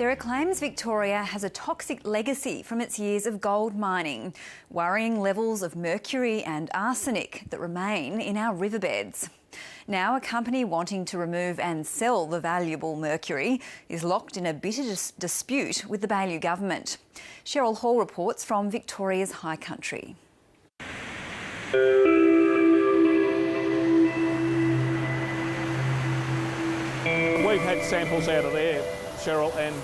There are claims Victoria has a toxic legacy from its years of gold mining, worrying levels of mercury and arsenic that remain in our riverbeds. Now, a company wanting to remove and sell the valuable mercury is locked in a bitter dispute with the Baillieu government. Cheryl Hall reports from Victoria's High Country. We've had samples out of there, Cheryl, and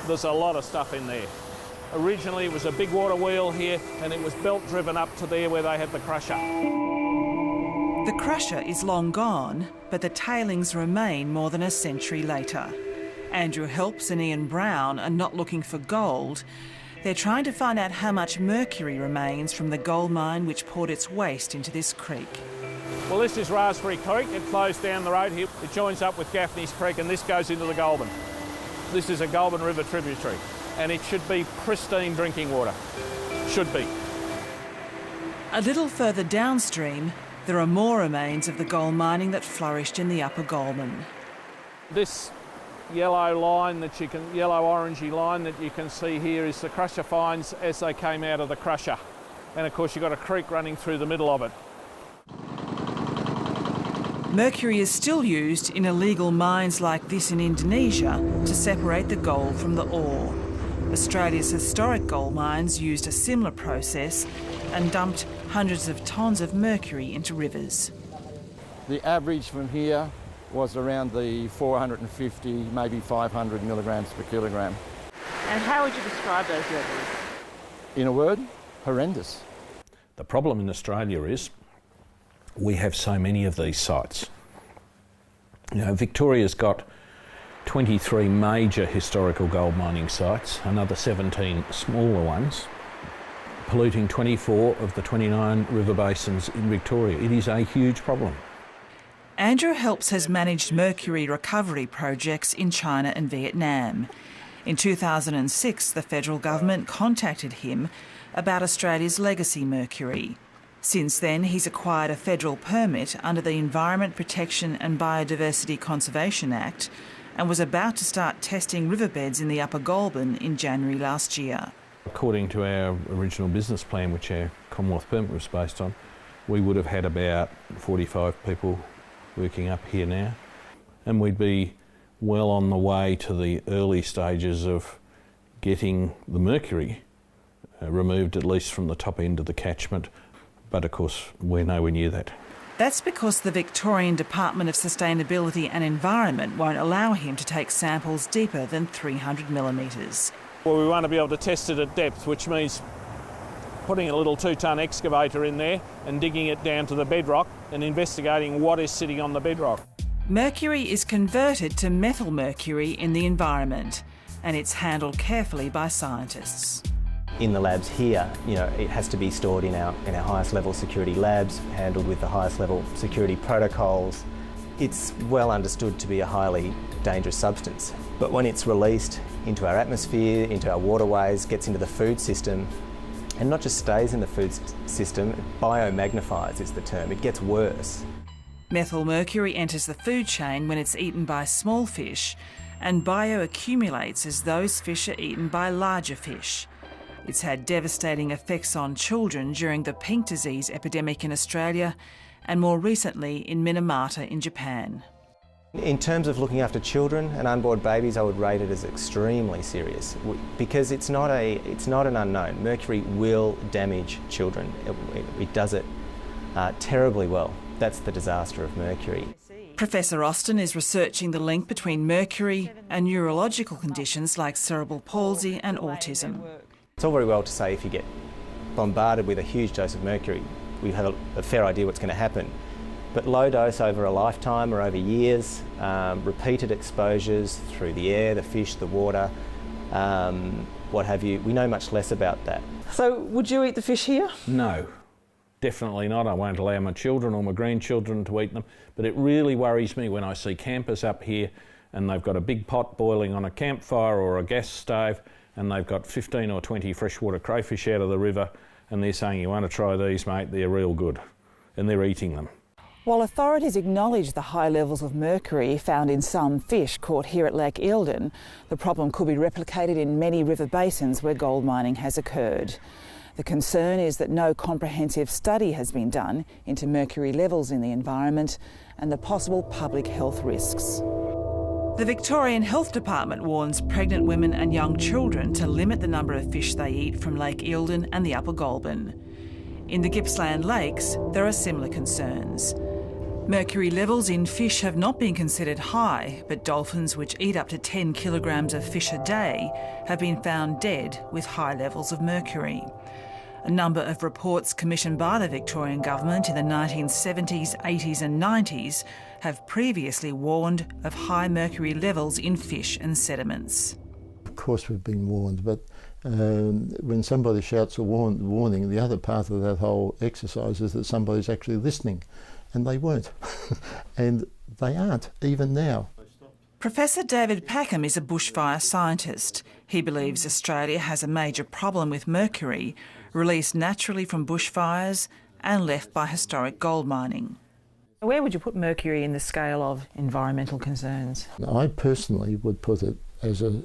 there's a lot of stuff in there. Originally it was a big water wheel here and it was belt driven up to there where they had the crusher. The crusher is long gone, but the tailings remain more than a century later. Andrew Helps and Ian Brown are not looking for gold. They're trying to find out how much mercury remains from the gold mine which poured its waste into this creek. Well, this is Raspberry Creek. It flows down the road here. It joins up with Gaffney's Creek and this goes into the Goulburn. This is a Goulburn River tributary and it should be pristine drinking water. Should be. A little further downstream, there are more remains of the gold mining that flourished in the upper Goulburn. This yellow line yellow-orangey line that you can see here is the crusher finds as they came out of the crusher. And of course you've got a creek running through the middle of it. Mercury is still used in illegal mines like this in Indonesia to separate the gold from the ore. Australia's historic gold mines used a similar process and dumped hundreds of tonnes of mercury into rivers. The average from here was around the 450, maybe 500 milligrams per kilogram. And how would you describe those levels? In a word, horrendous. The problem in Australia is we have so many of these sites. You know, Victoria's got 23 major historical gold mining sites, another 17 smaller ones, polluting 24 of the 29 river basins in Victoria. It is a huge problem. Andrew Helps has managed mercury recovery projects in China and Vietnam. In 2006, the federal government contacted him about Australia's legacy mercury. Since then, he's acquired a federal permit under the Environment Protection and Biodiversity Conservation Act and was about to start testing riverbeds in the Upper Goulburn in January last year. According to our original business plan, which our Commonwealth permit was based on, we would have had about 45 people working up here now, and we'd be well on the way to the early stages of getting the mercury removed, at least from the top end of the catchment. But of course, we're nowhere near that. That's because the Victorian Department of Sustainability and Environment won't allow him to take samples deeper than 300 millimetres. Well, we want to be able to test it at depth, which means putting a little 2-tonne excavator in there and digging it down to the bedrock and investigating what is sitting on the bedrock. Mercury is converted to methyl mercury in the environment, and it's handled carefully by scientists. In the labs here, it has to be stored in our highest level security labs, handled with the highest level security protocols. It's well understood to be a highly dangerous substance. But when it's released into our atmosphere, into our waterways, gets into the food system, and not just stays in the food system, it biomagnifies is the term. It gets worse. Methyl mercury enters the food chain when it's eaten by small fish and bioaccumulates as those fish are eaten by larger fish. It's had devastating effects on children during the pink disease epidemic in Australia and more recently in Minamata in Japan. In terms of looking after children and unborn babies, I would rate it as extremely serious because it's not an unknown. Mercury will damage children. It does it terribly well. That's the disaster of mercury. Professor Austin is researching the link between mercury and neurological conditions like cerebral palsy and autism. It's all very well to say if you get bombarded with a huge dose of mercury, we have a fair idea what's going to happen. But low dose over a lifetime or over years, repeated exposures through the air, the fish, the water, what have you, we know much less about that. So would you eat the fish here? No, definitely not. I won't allow my children or my grandchildren to eat them. But it really worries me when I see campers up here and they've got a big pot boiling on a campfire or a gas stove and they've got 15 or 20 freshwater crayfish out of the river and they're saying, you want to try these, mate, they're real good. And they're eating them. While authorities acknowledge the high levels of mercury found in some fish caught here at Lake Eildon, the problem could be replicated in many river basins where gold mining has occurred. The concern is that no comprehensive study has been done into mercury levels in the environment and the possible public health risks. The Victorian Health Department warns pregnant women and young children to limit the number of fish they eat from Lake Eildon and the Upper Goulburn. In the Gippsland Lakes, there are similar concerns. Mercury levels in fish have not been considered high, but dolphins which eat up to 10 kilograms of fish a day have been found dead with high levels of mercury. A number of reports commissioned by the Victorian Government in the 1970s, 80s and 90s have previously warned of high mercury levels in fish and sediments. Of course we've been warned, but when somebody shouts a warning, the other part of that whole exercise is that somebody's actually listening. And they weren't. And they aren't, even now. Professor David Packham is a bushfire scientist. He believes Australia has a major problem with mercury, released naturally from bushfires and left by historic gold mining. Where would you put mercury in the scale of environmental concerns? I personally would put it as a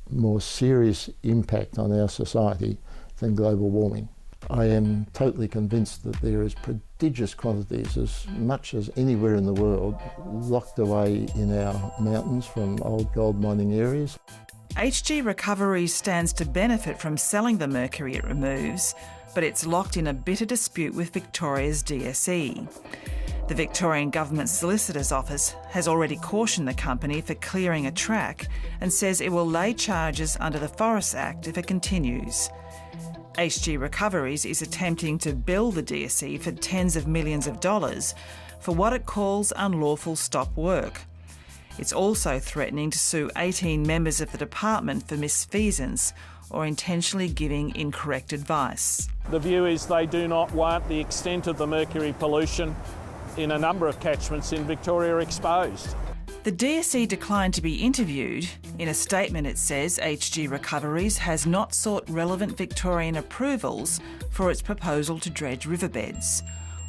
more serious impact on our society than global warming. I am totally convinced that there is prodigious quantities, as much as anywhere in the world, locked away in our mountains from old gold mining areas. HG Recoveries stands to benefit from selling the mercury it removes, but it's locked in a bitter dispute with Victoria's DSE. The Victorian Government Solicitor's Office has already cautioned the company for clearing a track and says it will lay charges under the Forests Act if it continues. HG Recoveries is attempting to bill the DSE for tens of millions of dollars for what it calls unlawful stop work. It's also threatening to sue 18 members of the department for misfeasance or intentionally giving incorrect advice. The view is they do not want the extent of the mercury pollution in a number of catchments in Victoria exposed. The DSE declined to be interviewed. In a statement it says HG Recoveries has not sought relevant Victorian approvals for its proposal to dredge riverbeds,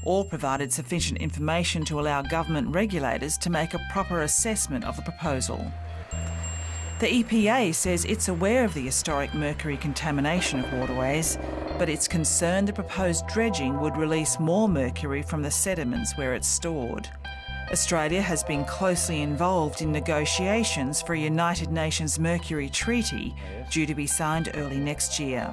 or provided sufficient information to allow government regulators to make a proper assessment of the proposal. The EPA says it's aware of the historic mercury contamination of waterways, but it's concerned the proposed dredging would release more mercury from the sediments where it's stored. Australia has been closely involved in negotiations for a United Nations Mercury Treaty due to be signed early next year.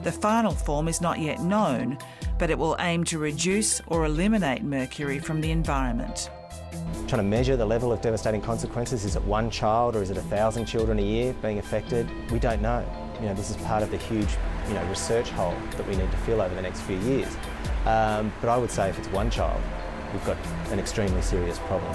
The final form is not yet known, but it will aim to reduce or eliminate mercury from the environment. Trying to measure the level of devastating consequences, is it one child or is it 1,000 children a year being affected? We don't know. This is part of the huge research hole that we need to fill over the next few years. But I would say if it's one child, we've got an extremely serious problem.